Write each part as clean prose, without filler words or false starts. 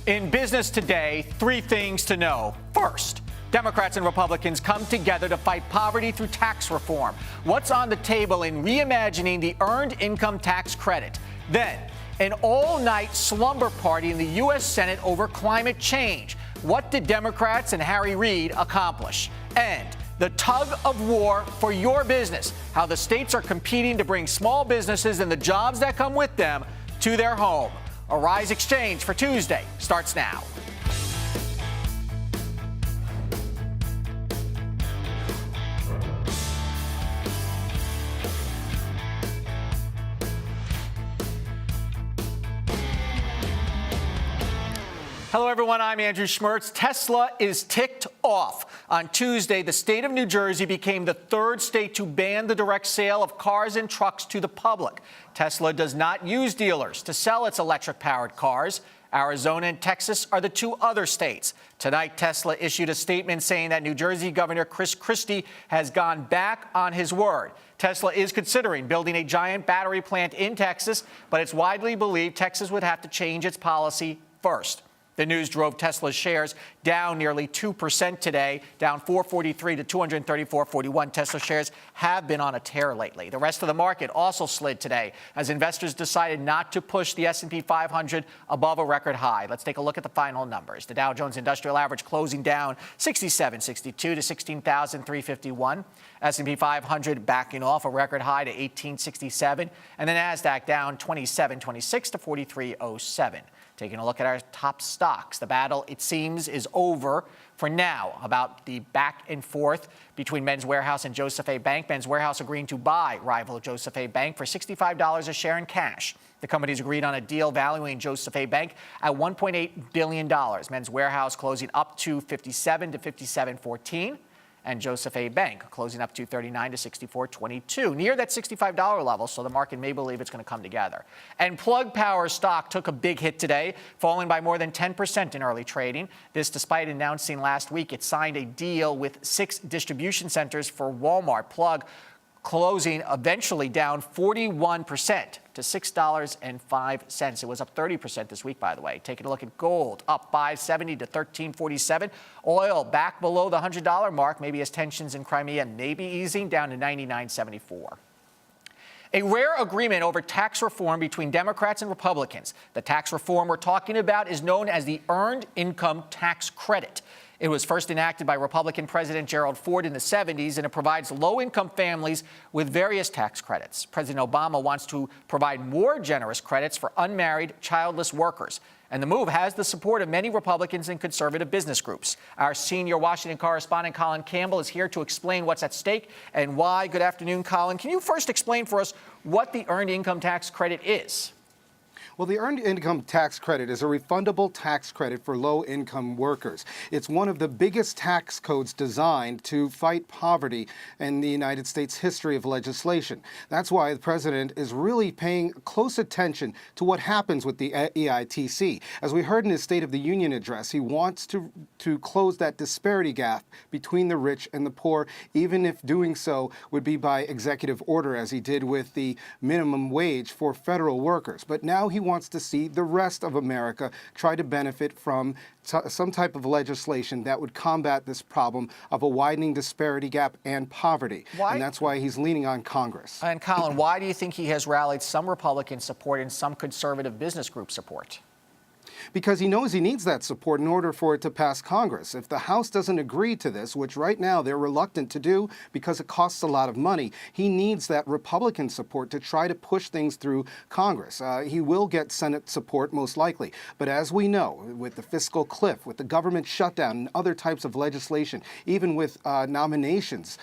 In business today, three things to know. First, Democrats and Republicans come together to fight poverty through tax reform. What's on the table in reimagining the earned income tax credit? Then, an all-night slumber party in the U.S. Senate over climate change. What did Democrats and Harry Reid accomplish? And the tug of war for your business, how the states are competing to bring small businesses and the jobs that come with them to their home. Arise Exchange for Tuesday starts now. Hello, everyone. I'm Andrew Schmertz. Tesla is ticked off. On Tuesday, the state of New Jersey became the third state to ban the direct sale of cars and trucks to the public. Tesla does not use dealers to sell its electric-powered cars. Arizona and Texas are the two other states. Tonight, Tesla issued a statement saying that New Jersey Governor Chris Christie has gone back on his word. Tesla is considering building a giant battery plant in Texas, but it's widely believed Texas would have to change its policy first. The news drove Tesla's shares down nearly 2% today, down 443 to 234.41. Tesla shares have been on a tear lately. The rest of the market also slid today as investors decided not to push the S&P 500 above a record high. Let's take a look at the final numbers. The Dow Jones Industrial Average closing down 67.62 to 16,351. S&P 500 backing off a record high to 1867. And the NASDAQ down 27.26 to 43.07. Taking a look at our top stocks, the battle, it seems, is over for now about the back and forth between Men's Warehouse and Joseph A. Bank. Men's Warehouse agreeing to buy rival Joseph A. Bank for $65 a share in cash. The companies agreed on a deal valuing Joseph A. Bank at $1.8 billion. Men's Warehouse closing up to $57 to $57.14. And Joseph A. Bank closing up to $39 to $64.22, near that $65 level, so the market may believe it's going to come together. And Plug Power stock took a big hit today, falling by more than 10% in early trading. This despite announcing last week it signed a deal with 6 distribution centers for Walmart. Plug closing eventually down 41% to $6.05. It was up 30% this week, by the way. Taking a look at gold, up $5.70 to $13.47. Oil back below the $100 mark, maybe as tensions in Crimea may be easing, down to $99.74. A rare agreement over tax reform between Democrats and Republicans. The tax reform we're talking about is known as the Earned Income Tax Credit. It was first enacted by Republican President Gerald Ford in the 70s, and it provides low-income families with various tax credits. President Obama wants to provide more generous credits for unmarried, childless workers. And the move has the support of many Republicans and conservative business groups. Our senior Washington correspondent, Colin Campbell, is here to explain what's at stake and why. Good afternoon, Colin. Can you first explain for us what the Earned Income Tax Credit is? Well, the Earned Income Tax Credit is a refundable tax credit for low-income workers. It's one of the biggest tax codes designed to fight poverty in the United States history of legislation. That's why the president is really paying close attention to what happens with the EITC. As we heard in his State of the Union address, he wants to close that disparity gap between the rich and the poor, even if doing so would be by executive order, as he did with the minimum wage for federal workers. But now he wants to see the rest of America try to benefit from some type of legislation that would combat this problem of a widening disparity gap and poverty. Why? And that's why he's leaning on Congress. And Colin, why do you think he has rallied some Republican support and some conservative business group support? Because he knows he needs that support in order for it to pass Congress. If the House doesn't agree to this, which right now they're reluctant to do because it costs a lot of money, he needs that Republican support to try to push things through Congress. He will get Senate support most likely. But as we know, with the fiscal cliff, with the government shutdown and other types of legislation, even with nominations,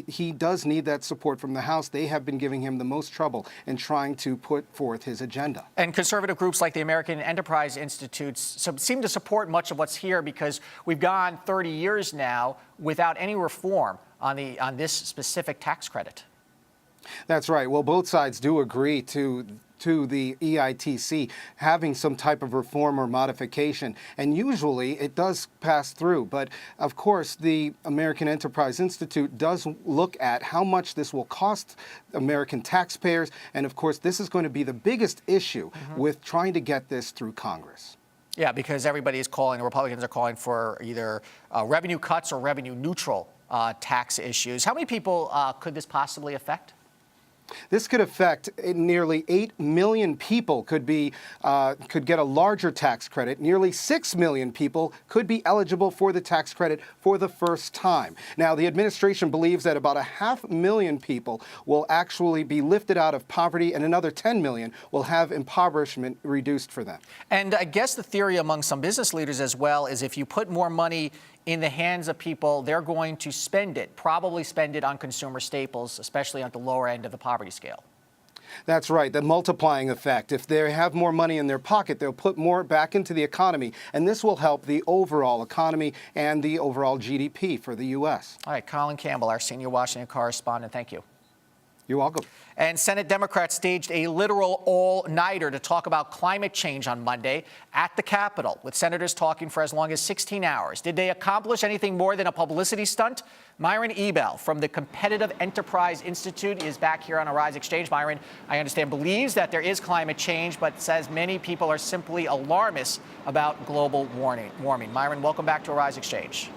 he does need that support from the House. They have been giving him the most trouble in trying to put forth his agenda. And conservative groups like the American Enterprise Institute seem to support much of what's here because we've gone 30 years now without any reform on this specific tax credit. That's right. Well, both sides do agree to the EITC having some type of reform or modification, and usually it does pass through. But of course, the American Enterprise Institute does look at how much this will cost American taxpayers, and of course, this is going to be the biggest issue with trying to get this through Congress. Yeah, because everybody is calling, the Republicans are calling for either revenue cuts or revenue neutral tax issues. How many people could this possibly affect? This could affect nearly 8 million people could get a larger tax credit. Nearly 6 million people could be eligible for the tax credit for the first time. Now, the administration believes that about 500,000 people will actually be lifted out of poverty, and another 10 million will have impoverishment reduced for them. And I guess the theory among some business leaders as well is if you put more money in the hands of people, they're going to spend it, probably spend it on consumer staples, especially at the lower end of the poverty scale. That's right, the multiplying effect. If they have more money in their pocket, they'll put more back into the economy, and this will help the overall economy and the overall GDP for the U.S. All right, Colin Campbell, our senior Washington correspondent, thank you. You're welcome. And Senate Democrats staged a literal all-nighter to talk about climate change on Monday at the Capitol, with senators talking for as long as 16 hours. Did they accomplish anything more than a publicity stunt? Myron Ebell from the Competitive Enterprise Institute is back here on Arise Exchange. Myron, I understand, believes that there is climate change, but says many people are simply alarmists about global warming. Myron, welcome back to Arise Exchange.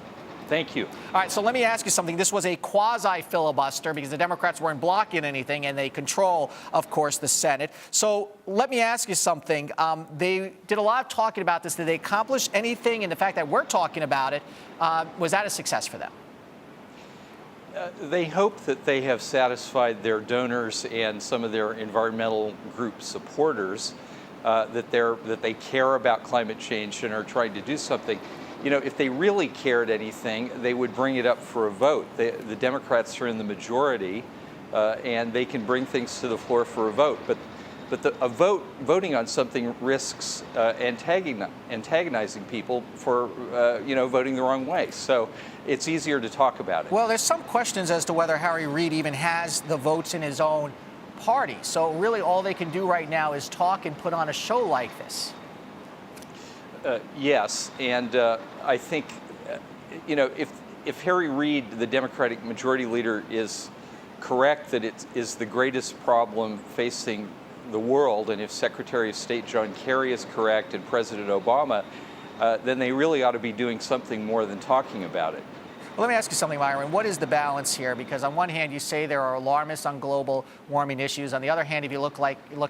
Thank you. All right, so let me ask you something. This was a quasi-filibuster because the Democrats weren't blocking anything, and they control, of course, the Senate. So let me ask you something. They did a lot of talking about this. Did they accomplish anything? And the fact that we're talking about it, was that a success for them? They hope that they have satisfied their donors and some of their environmental group supporters, that they care about climate change and are trying to do something. You know, if they really cared anything, they would bring it up for a vote. The Democrats are in the majority, and they can bring things to the floor for a vote. But voting on something risks antagonizing people for voting the wrong way. So it's easier to talk about it. Well, there's some questions as to whether Harry Reid even has the votes in his own party. So really, all they can do right now is talk and put on a show like this. Yes, and I think, if Harry Reid, the Democratic Majority Leader, is correct that it is the greatest problem facing the world, and if Secretary of State John Kerry is correct and President Obama, then they really ought to be doing something more than talking about it. Well, let me ask you something, Myron. What is the balance here? Because on one hand, you say there are alarmists on global warming issues. On the other hand, if you look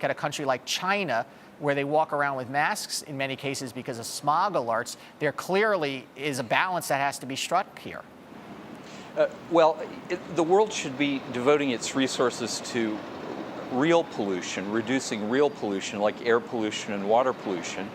at a country like China, where they walk around with masks in many cases because of smog alerts, there clearly is a balance that has to be struck here. The world should be devoting its resources to real pollution, reducing real pollution like air pollution and water pollution.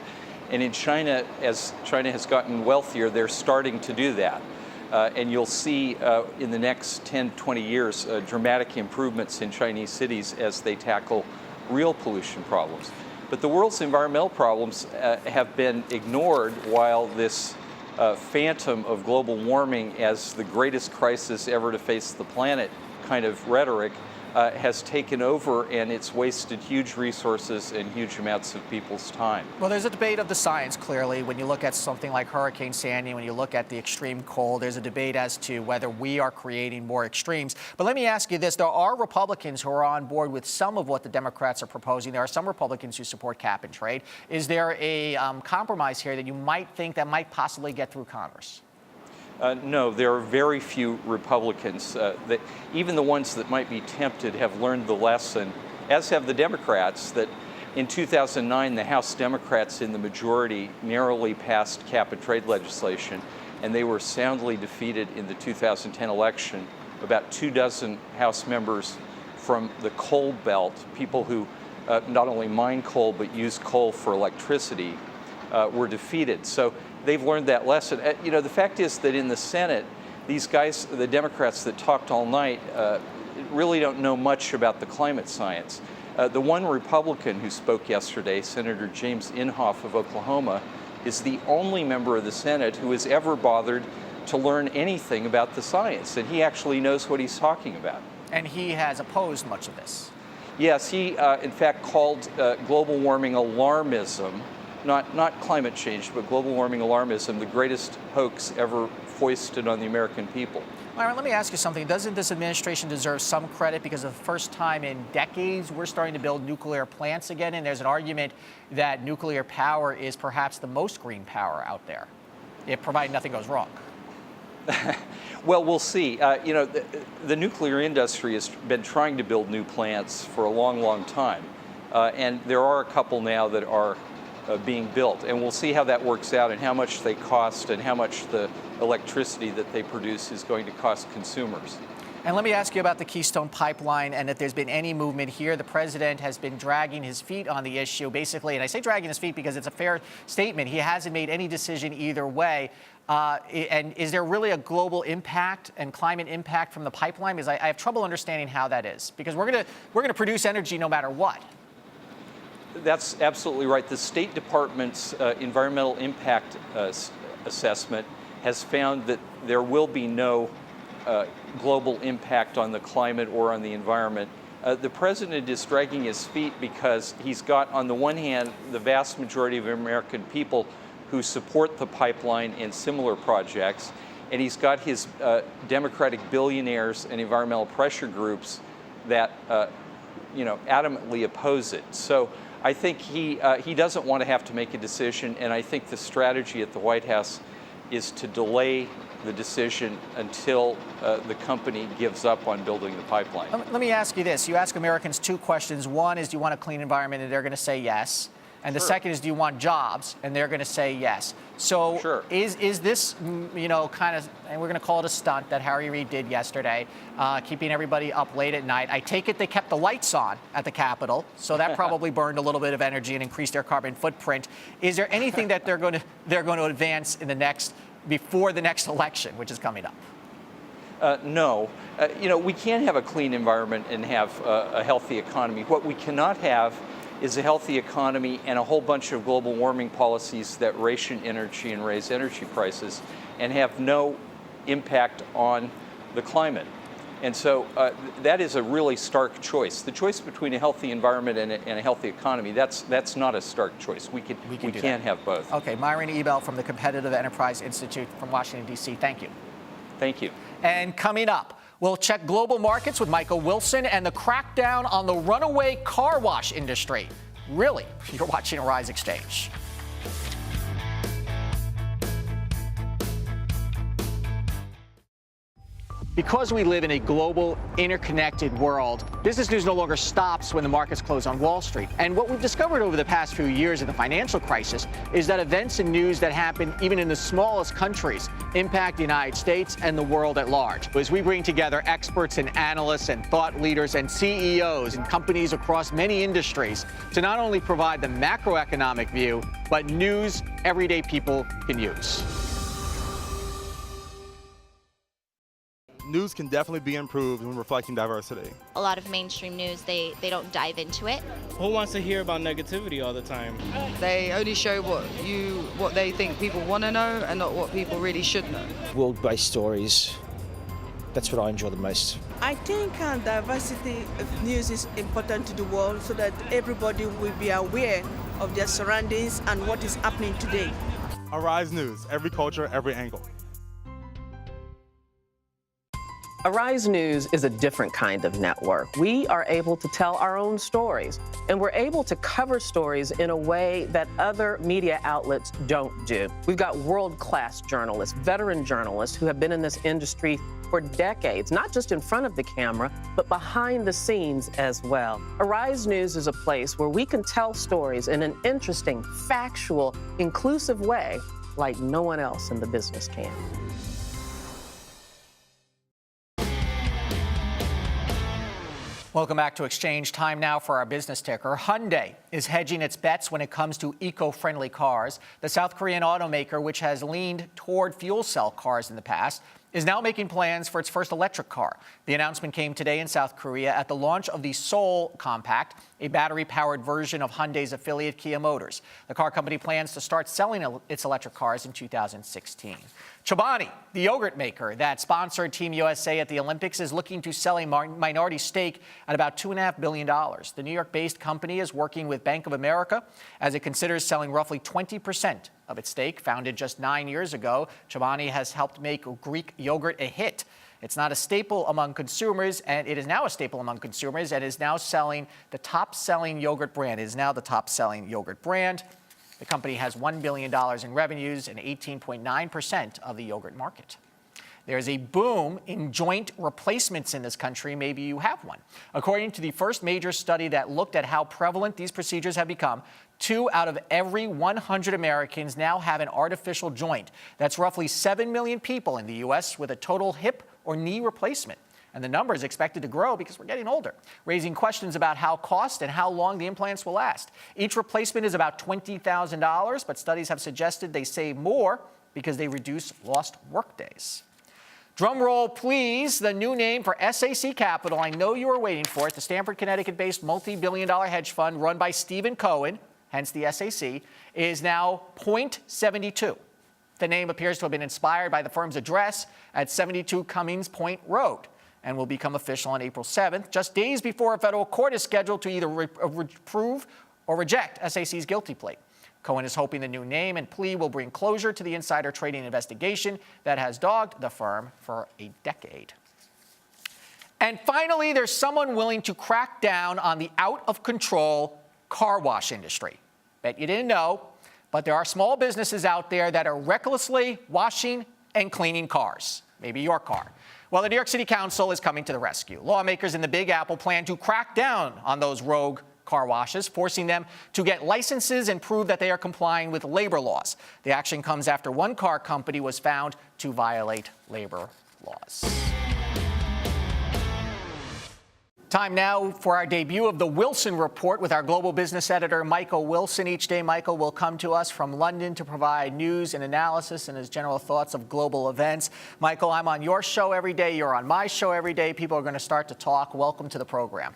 And in China, as China has gotten wealthier, they're starting to do that. And you'll see in the next 10, 20 years dramatic improvements in Chinese cities as they tackle real pollution problems. But the world's environmental problems have been ignored while this phantom of global warming as the greatest crisis ever to face the planet kind of rhetoric has taken over, and it's wasted huge resources and huge amounts of people's time. Well, there's a debate of the science, clearly. When you look at something like Hurricane Sandy, when you look at the extreme cold, there's a debate as to whether we are creating more extremes. But let me ask you this. There are Republicans who are on board with some of what the Democrats are proposing. There are some Republicans who support cap and trade. Is there a compromise here that you might think that might possibly get through Congress? No, there are very few Republicans. That even the ones that might be tempted have learned the lesson, as have the Democrats, that in 2009 the House Democrats in the majority narrowly passed cap and trade legislation, and they were soundly defeated in the 2010 election. About 24 House members from the coal belt, people who not only mine coal but use coal for electricity, were defeated. So they've learned that lesson. The fact is that in the Senate, these guys, the Democrats that talked all night, really don't know much about the climate science. The one Republican who spoke yesterday, Senator James Inhofe of Oklahoma, is the only member of the Senate who has ever bothered to learn anything about the science, and he actually knows what he's talking about. And he has opposed much of this. Yes, he in fact called global warming alarmism, not climate change, but global warming alarmism, the greatest hoax ever foisted on the American people. Myron, let me ask you something. Doesn't this administration deserve some credit because for the first time in decades, we're starting to build nuclear plants again, and there's an argument that nuclear power is perhaps the most green power out there, if provided nothing goes wrong? Well, we'll see. The nuclear industry has been trying to build new plants for a long, long time. And there are a couple now that are being built. And we'll see how that works out and how much they cost and how much the electricity that they produce is going to cost consumers. And let me ask you about the Keystone Pipeline and if there's been any movement here. The president has been dragging his feet on the issue, basically. And I say dragging his feet because it's a fair statement. He hasn't made any decision either way. And is there really a global impact and climate impact from the pipeline? Because I have trouble understanding how that is. Because we're going to produce energy no matter what. That's absolutely right. The State Department's environmental impact assessment has found that there will be no global impact on the climate or on the environment. The president is dragging his feet because he's got, on the one hand, the vast majority of American people who support the pipeline and similar projects, and he's got his Democratic billionaires and environmental pressure groups that adamantly oppose it. So I think he doesn't want to have to make a decision, and I think the strategy at the White House is to delay the decision until the company gives up on building the pipeline. Let me ask you this. You ask Americans two questions. One is, do you want a clean environment? And they're going to say yes. And the second is, do you want jobs? And they're going to say yes. So is this, kind of, and we're going to call it a stunt that Harry Reid did yesterday, keeping everybody up late at night. I take it they kept the lights on at the Capitol, so that probably burned a little bit of energy and increased their carbon footprint. Is there anything that they're going to advance in before the next election, which is coming up? No. We can't have a clean environment and have a healthy economy. What we cannot have is a healthy economy and a whole bunch of global warming policies that ration energy and raise energy prices and have no impact on the climate. And so that is a really stark choice. The choice between a healthy environment and a healthy economy, that's not a stark choice. We can't have both. Okay, Myron Ebel from the Competitive Enterprise Institute from Washington, D.C. Thank you. Thank you. And coming up, we'll check global markets with Michael Wilson and the crackdown on the runaway car wash industry. Really, you're watching Arise Exchange. Because we live in a global, interconnected world, business news no longer stops when the markets close on Wall Street. And what we've discovered over the past few years of the financial crisis is that events and news that happen even in the smallest countries impact the United States and the world at large. As we bring together experts and analysts and thought leaders and CEOs and companies across many industries to not only provide the macroeconomic view, but news everyday people can use. News can definitely be improved when reflecting diversity. A lot of mainstream news, they don't dive into it. Who wants to hear about negativity all the time? They only show what they think people want to know and not what people really should know. World-based stories, that's what I enjoy the most. I think diversity of news is important to the world so that everybody will be aware of their surroundings and what is happening today. Arise News, every culture, every angle. Arise News is a different kind of network. We are able to tell our own stories, and we're able to cover stories in a way that other media outlets don't do. We've got world-class journalists, veteran journalists who have been in this industry for decades, not just in front of the camera, but behind the scenes as well. Arise News is a place where we can tell stories in an interesting, factual, inclusive way like no one else in the business can. Welcome back to Exchange. Time now for our business ticker. Hyundai is hedging its bets when it comes to eco-friendly cars. The South Korean automaker, which has leaned toward fuel cell cars in the past, is now making plans for its first electric car. The announcement came today in South Korea at the launch of the Seoul Compact, a battery-powered version of Hyundai's affiliate Kia Motors. The car company plans to start selling its electric cars in 2016. Chobani, the yogurt maker that sponsored Team USA at the Olympics, is looking to sell a minority stake at about $2.5 billion. The New York-based company is working with Bank of America as it considers selling roughly 20% of its stake. Founded just 9 years ago, Chobani has helped make Greek yogurt a hit. It's not a staple among consumers, and it is now a staple among consumers, and is now selling the top-selling yogurt brand. It is now the top-selling yogurt brand. The company has $1 billion in revenues and 18.9% of the yogurt market. There's a boom in joint replacements in this country. Maybe you have one. According to the first major study that looked at how prevalent these procedures have become, 2 out of every 100 Americans now have an artificial joint. That's roughly 7 million people in the U.S. with a total hip or knee replacement. And the number is expected to grow because we're getting older, raising questions about how cost and how long the implants will last. Each replacement is about $20,000, but studies have suggested they save more because they reduce lost workdays. Drum roll, please. The new name for SAC Capital, I know you were waiting for it, the Stamford, Connecticut-based multi-billion-dollar hedge fund run by Stephen Cohen, hence the SAC, is now Point 72. The name appears to have been inspired by the firm's address at 72 Cummings Point Road and will become official on April 7th, just days before a federal court is scheduled to either approve or reject SAC's guilty plea. Cohen is hoping the new name and plea will bring closure to the insider trading investigation that has dogged the firm for a decade. And finally, there's someone willing to crack down on the out-of-control car wash industry. Bet you didn't know, but there are small businesses out there that are recklessly washing and cleaning cars, maybe your car. Well, the New York City Council is coming to the rescue. Lawmakers in the Big Apple plan to crack down on those rogue car washes, forcing them to get licenses and prove that they are complying with labor laws. The action comes after one car company was found to violate labor laws. Time now for our debut of the Wilson Report with our global business editor, Michael Wilson. Each day, Michael will come to us from London to provide news and analysis and his general thoughts of global events. Michael, I'm on your show every day. You're on my show every day. People are going to start to talk. Welcome to the program.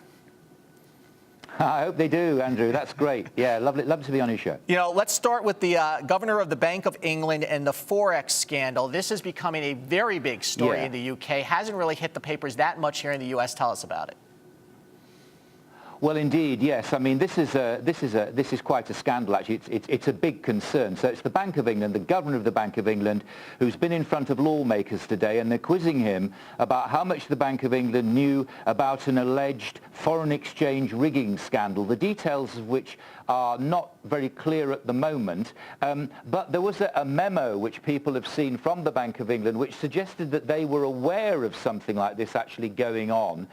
I hope they do, Andrew. That's great. Yeah, lovely to be on your show. You know, let's start with the governor of the Bank of England and the Forex scandal. This is becoming a very big story in the UK. Hasn't really hit the papers that much here in the US. Tell us about it. Well, indeed, yes. I mean, this is quite a scandal, actually. It's a big concern. So it's the Bank of England, the governor of the Bank of England, who's been in front of lawmakers today, and they're quizzing him about how much the Bank of England knew about an alleged foreign exchange rigging scandal, the details of which are not very clear at the moment. But there was a memo which people have seen from the Bank of England which suggested that they were aware of something like this actually going on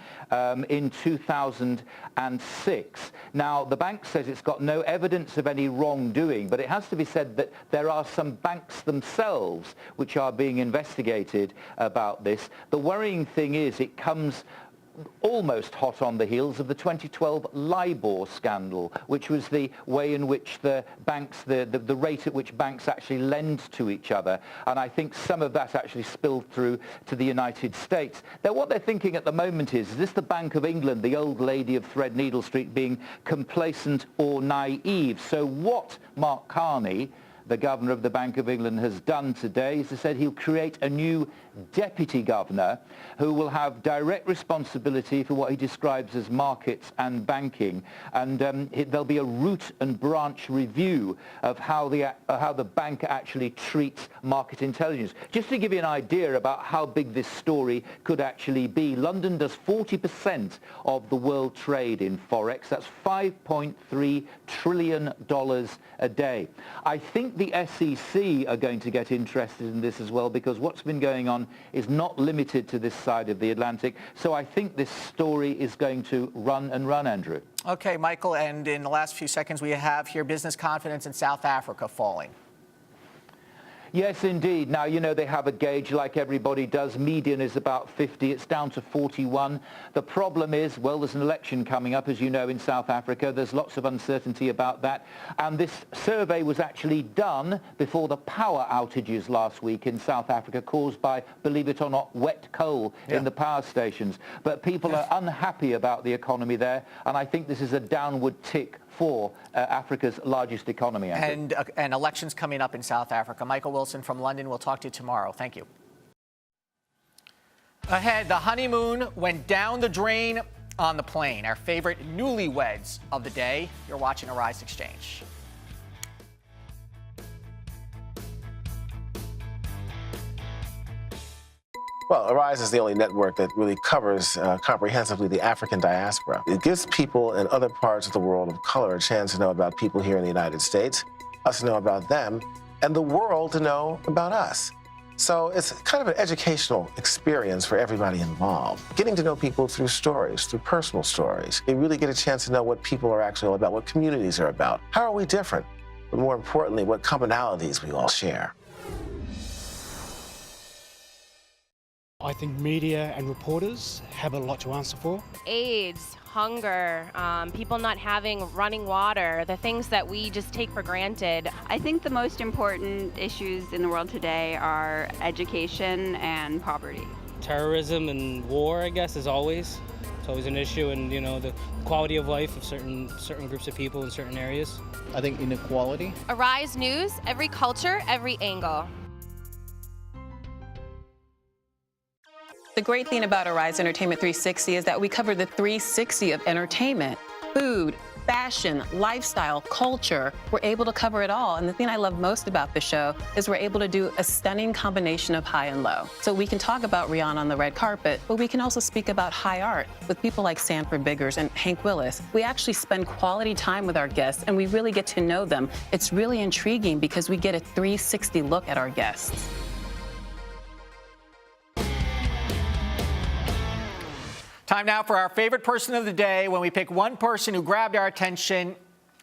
in 2006. Now, the bank says it's got no evidence of any wrongdoing, but it has to be said that there are some banks themselves which are being investigated about this. The worrying thing is it comes almost hot on the heels of the 2012 LIBOR scandal, which was the way in which the banks, the rate at which banks actually lend to each other. And I think some of that actually spilled through to the United States. Now, what they're thinking at the moment is this the Bank of England, the old lady of Threadneedle Street, being complacent or naive? So what Mark Carney, the governor of the Bank of England, has done today is to say he'll create a new deputy governor who will have direct responsibility for what he describes as markets and banking. And there'll be a root and branch review of how the bank actually treats market intelligence. Just to give you an idea about how big this story could actually be, London does 40% of the world trade in Forex. That's $5.3 trillion a day. I think the SEC are going to get interested in this as well, because what's been going on is not limited to this side of the Atlantic. So I think this story is going to run and run, Andrew. Okay, Michael, and in the last few seconds we have here business confidence in South Africa falling. Yes, indeed. Now, you know, they have a gauge like everybody does. Median is about 50. It's down to 41. The problem is, well, there's an election coming up, as you know, in South Africa. There's lots of uncertainty about that. And this survey was actually done before the power outages last week in South Africa, caused by, believe it or not, wet coal in the power stations. But people are unhappy about the economy there, and I think this is a downward tick for Africa's largest economy. And elections coming up in South Africa. Michael Wilson from London. We'll talk to you tomorrow. Thank you. Ahead, the honeymoon went down the drain on the plane. Our favorite newlyweds of the day. You're watching Arise Exchange. Well, Arise is the only network that really covers comprehensively the African diaspora. It gives people in other parts of the world of color a chance to know about people here in the United States, us to know about them, and the world to know about us. So it's kind of an educational experience for everybody involved. Getting to know people through stories, through personal stories. You really get a chance to know what people are actually all about, what communities are about. How are we different? But more importantly, what commonalities we all share. I think media and reporters have a lot to answer for. AIDS, hunger, people not having running water, the things that we just take for granted. I think the most important issues in the world today are education and poverty. Terrorism and war, I guess, is always. It's always an issue, and you know, the quality of life of certain groups of people in certain areas. I think inequality. Arise News, every culture, every angle. The great thing about Arise Entertainment 360 is that we cover the 360 of entertainment, food, fashion, lifestyle, culture. We're able to cover it all. And the thing I love most about the show is we're able to do a stunning combination of high and low. So we can talk about Rihanna on the red carpet, but we can also speak about high art with people like Sanford Biggers and Hank Willis. We actually spend quality time with our guests, and we really get to know them. It's really intriguing because we get a 360 look at our guests. Time now for our favorite person of the day, when we pick one person who grabbed our attention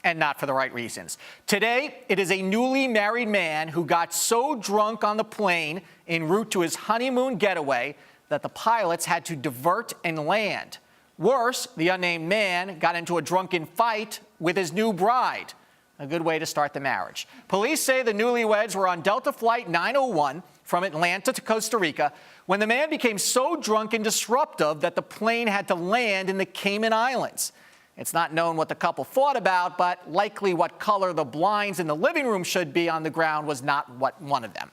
and not for the right reasons. Today, it is a newly married man who got so drunk on the plane en route to his honeymoon getaway that the pilots had to divert and land. Worse, the unnamed man got into a drunken fight with his new bride. A good way to start the marriage. Police say the newlyweds were on Delta Flight 901 from Atlanta to Costa Rica when the man became so drunk and disruptive that the plane had to land in the Cayman Islands. It's not known what the couple fought about, but likely what color the blinds in the living room should be on the ground was not what one of them.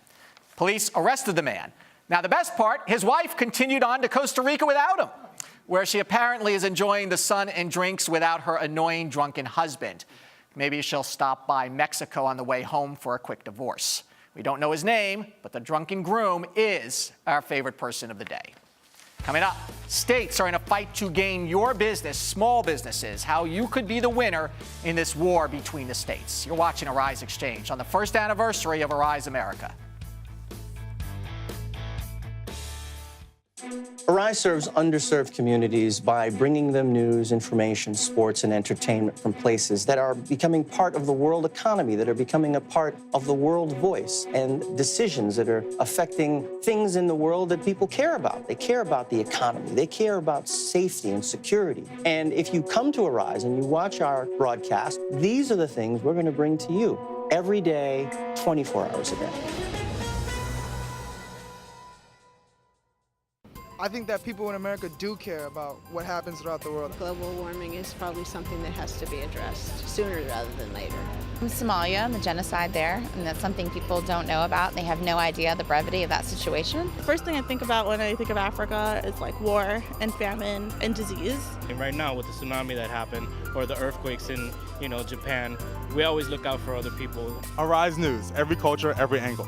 Police arrested the man. Now, the best part, his wife continued on to Costa Rica without him, where she apparently is enjoying the sun and drinks without her annoying drunken husband. Maybe she'll stop by Mexico on the way home for a quick divorce. We don't know his name, but the drunken groom is our favorite person of the day. Coming up, states are in a fight to gain your business, small businesses, how you could be the winner in this war between the states. You're watching Arise Exchange on the first anniversary of Arise America. Arise serves underserved communities by bringing them news, information, sports, and entertainment from places that are becoming part of the world economy, that are becoming a part of the world voice, and decisions that are affecting things in the world that people care about. They care about the economy. They care about safety and security. And if you come to Arise and you watch our broadcast, these are the things we're going to bring to you every day, 24 hours a day. I think that people in America do care about what happens throughout the world. Global warming is probably something that has to be addressed sooner rather than later. From Somalia and the genocide there, and that's something people don't know about. They have no idea the brevity of that situation. The first thing I think about when I think of Africa is like war and famine and disease. And right now with the tsunami that happened or the earthquakes in, Japan, we always look out for other people. Arise News, every culture, every angle.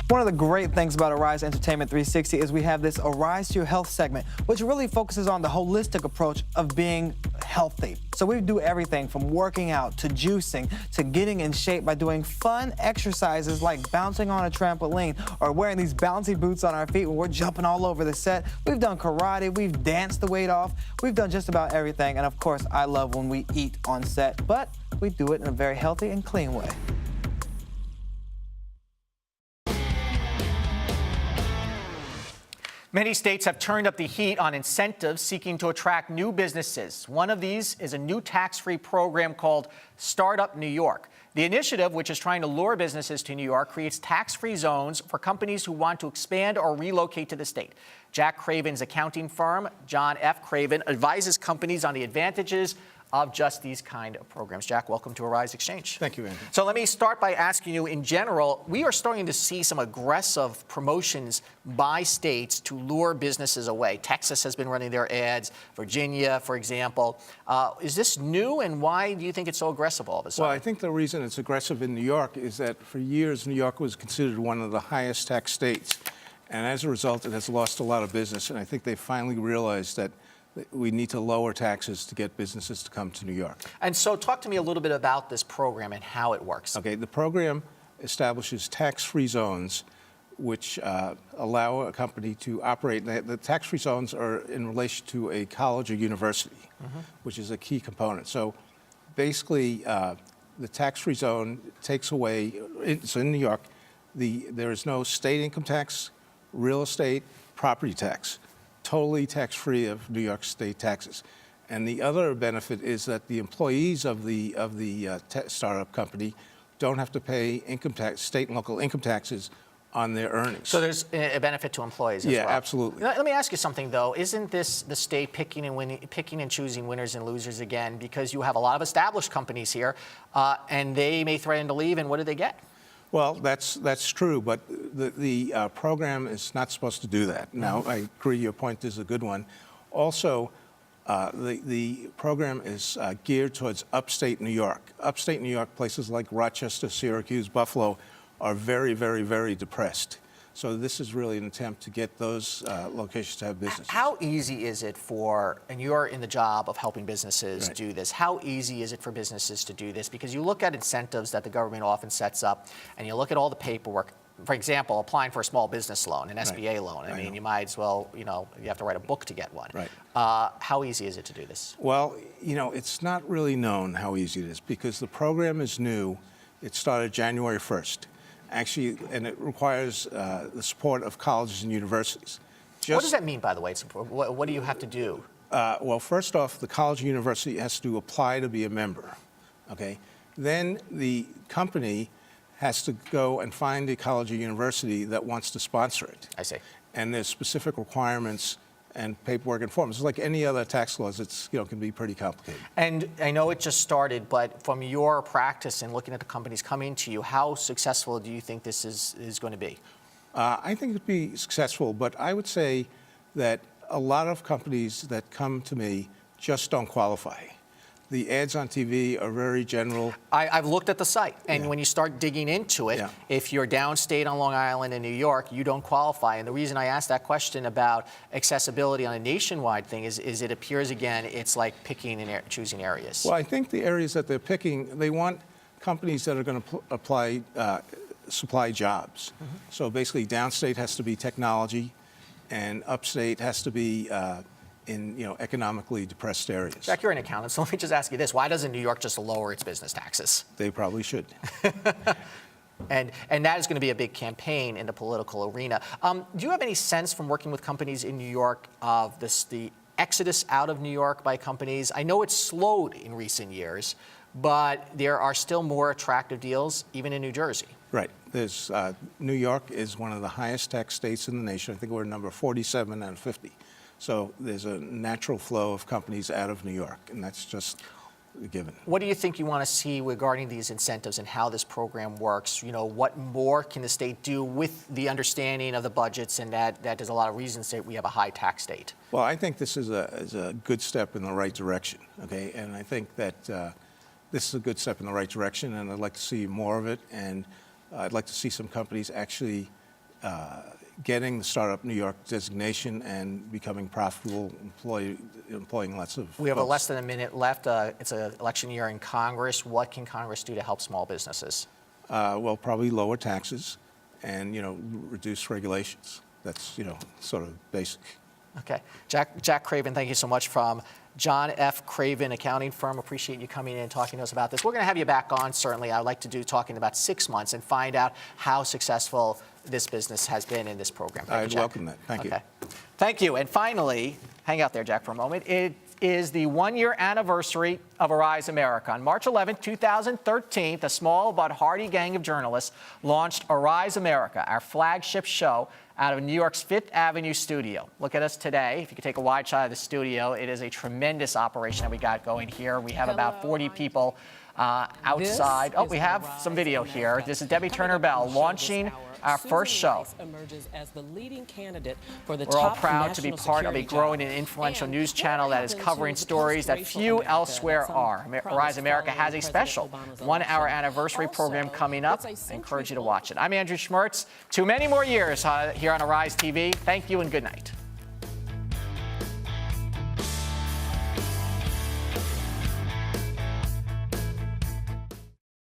One of the great things about Arise Entertainment 360 is we have this Arise to Your Health segment, which really focuses on the holistic approach of being healthy. So we do everything from working out to juicing to getting in shape by doing fun exercises like bouncing on a trampoline or wearing these bouncy boots on our feet when we're jumping all over the set. We've done karate, we've danced the weight off, we've done just about everything. And of course, I love when we eat on set. But We do it in a very healthy and clean way. Many states have turned up the heat on incentives seeking to attract new businesses. One of these is a new tax-free program called Startup New York. The initiative, which is trying to lure businesses to New York, creates tax-free zones for companies who want to expand or relocate to the state. Jack Craven's accounting firm, John F. Craven, advises companies on the advantages of just these kind of programs. Jack, welcome to Arise Exchange. Thank you, Andrew. So let me start by asking you, in general, we are starting to see some aggressive promotions by states to lure businesses away. Texas has been running their ads, Virginia, for example. Is this new, and why do you think it's so aggressive all of a sudden? Well, I think the reason it's aggressive in New York is that for years, New York was considered one of the highest tax states. And as a result, it has lost a lot of business. And I think they finally realized that we need to lower taxes to get businesses to come to New York. And so talk to me a little bit about this program and how it works. Okay, the program establishes tax-free zones which allow a company to operate. The tax-free zones are in relation to a college or university, which is a key component. So basically, the tax-free zone takes away, so in New York, there is no state income tax, real estate, property tax. Totally tax-free of New York state taxes. And the other benefit is that the employees of the startup company don't have to pay income tax, state and local income taxes on their earnings. So there's a benefit to employees as well. Yeah, absolutely. Let me ask you something, though. Isn't this the state picking and choosing winners and losers again? Because you have a lot of established companies here, and they may threaten to leave, and what do they get? Well, that's true, but the program is not supposed to do that. Now, I agree your point is a good one. Also, the program is geared towards upstate New York. Upstate New York, places like Rochester, Syracuse, Buffalo, are very, very, very depressed. So this is really an attempt to get those locations to have business. How easy is it for, and you're in the job of helping businesses do this, how easy is it for businesses to do this? Because you look at incentives that the government often sets up, and you look at all the paperwork. For example, applying for a small business loan, an SBA loan. I mean, you might as well, you have to write a book to get one. Right. How easy is it to do this? Well, it's not really known how easy it is because the program is new. It started January 1st. Actually, and it requires the support of colleges and universities. What does that mean, by the way? What do you have to do? Well, first off, the college or university has to apply to be a member, okay? Then the company has to go and find a college or university that wants to sponsor it. I see. And there's specific requirements and paperwork and forms. It's like any other tax laws. It's can be pretty complicated. And I know it just started, but from your practice and looking at the companies coming to you, how successful do you think this is going to be? I think it'd be successful, but I would say that a lot of companies that come to me just don't qualify. The ads on TV are very general. I've looked at the site, and when you start digging into it, if you're downstate on Long Island in New York, you don't qualify. And the reason I asked that question about accessibility on a nationwide thing is it appears, again, it's like picking and choosing areas. Well, I think the areas that they're picking, they want companies that are going to supply jobs. So basically, downstate has to be technology, and upstate has to be in economically depressed areas. Jack, you're an accountant, so let me just ask you this. Why doesn't New York just lower its business taxes? They probably should. And that is going to be a big campaign in the political arena. Do you have any sense from working with companies in New York of the exodus out of New York by companies? I know it's slowed in recent years, but there are still more attractive deals, even in New Jersey. Right. There's New York is one of the highest tax states in the nation. I think we're number 47 out of 50. So there's a natural flow of companies out of New York, and that's just a given. What do you think you want to see regarding these incentives and how this program works? What more can the state do with the understanding of the budgets and that there's a lot of reasons that we have a high tax state? Well, I think this is a good step in the right direction, okay? And I think that this is a good step in the right direction, and I'd like to see more of it, and I'd like to see some companies actually getting the Startup New York designation and becoming profitable, employing lots of We have folks. less than a minute left. It's an election year in Congress. What can Congress do to help small businesses? Well, probably lower taxes and, reduce regulations. That's, sort of basic. Okay. Jack Craven, thank you so much from John F. Craven accounting firm. Appreciate you coming in and talking to us about this. We're going to have you back on, certainly. I'd like to do talking about 6 months and find out how successful this business has been in this program. I'd welcome that. Thank you. Thank you. And finally, hang out there, Jack, for a moment. It is the one-year anniversary of Arise America. On March 11, 2013, a small but hardy gang of journalists launched Arise America, our flagship show out of New York's Fifth Avenue studio. Look at us today. If you could take a wide shot of the studio, it is a tremendous operation that we got going here. We have about 40 people outside. Oh, we have some video here. This is Debbie Turner Bell launching our first show. We're all proud to be part of a growing and influential news channel that is covering stories that few elsewhere are. Arise America has a special one-hour anniversary program coming up. I encourage you to watch it. I'm Andrew Schmertz. To many more years here on Arise TV. Thank you and good night.